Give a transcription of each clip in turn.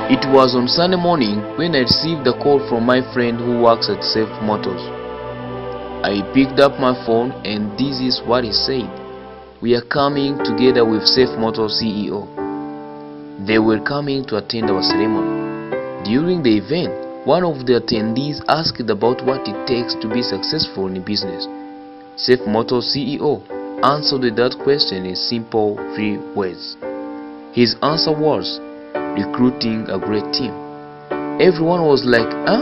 It was on Sunday morning when I received a call from my friend who works at Safe Motors. I picked up my phone and this is what he said. We are coming together with Safe Motors CEO. They were coming to attend our ceremony. During the event, one of the attendees asked about what it takes to be successful in business. Safe Motors CEO answered that question in simple 3 words. His answer was, recruiting a great team. Everyone was like, huh?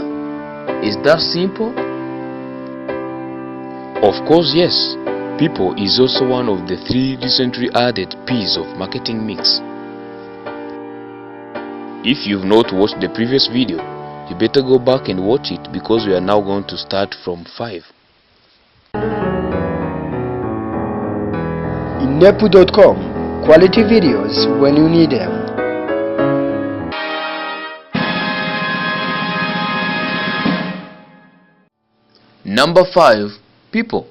Is that simple? Of course, yes. People is also one of the 3 recently added P's of marketing mix. If you've not watched the previous video, you better go back and watch it because we are now going to start from 5. Inepu.com, quality videos when you need them. Number 5. People.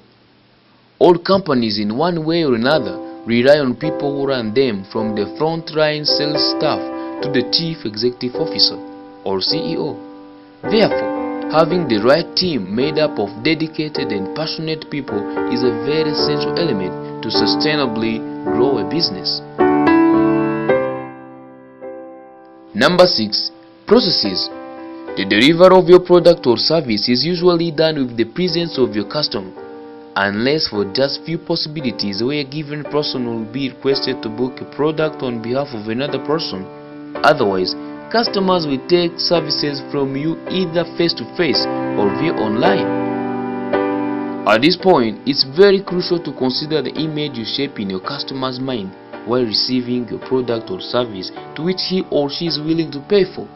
All companies in one way or another rely on people who run them, from the front-line sales staff to the chief executive officer or CEO. Therefore, having the right team made up of dedicated and passionate people is a very essential element to sustainably grow a business. Number 6. Processes. The delivery of your product or service is usually done with the presence of your customer, unless for just few possibilities where a given person will be requested to book a product on behalf of another person. Otherwise, customers will take services from you either face-to-face or via online. At this point, it's very crucial to consider the image you shape in your customer's mind while receiving your product or service to which he or she is willing to pay for.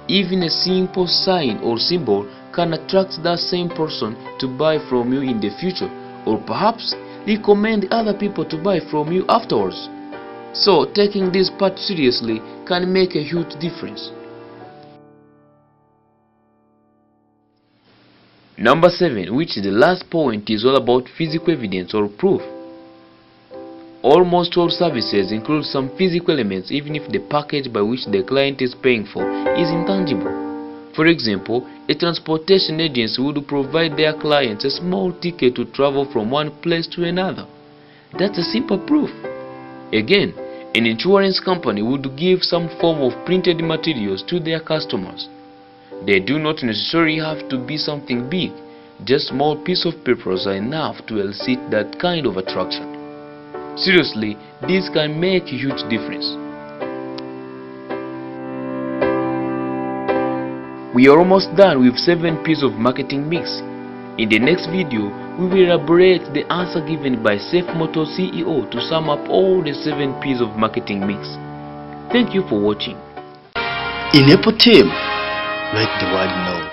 Even a simple sign or symbol can attract that same person to buy from you in the future, or perhaps recommend other people to buy from you afterwards. So taking this part seriously can make a huge difference. Number 7, which is the last point, is all about physical evidence or proof. Almost all services include some physical elements, even if the package by which the client is paying for is intangible. For example, a transportation agency would provide their clients a small ticket to travel from one place to another. That's a simple proof. Again, an insurance company would give some form of printed materials to their customers. They do not necessarily have to be something big. Just small pieces of papers are enough to elicit that kind of attraction. Seriously, this can make a huge difference. We are almost done with 7 P's of marketing mix. In the next video, we will elaborate the answer given by Safe Motors CEO to sum up all the 7 P's of marketing mix. Thank you for watching. Inepu Team, let the world know.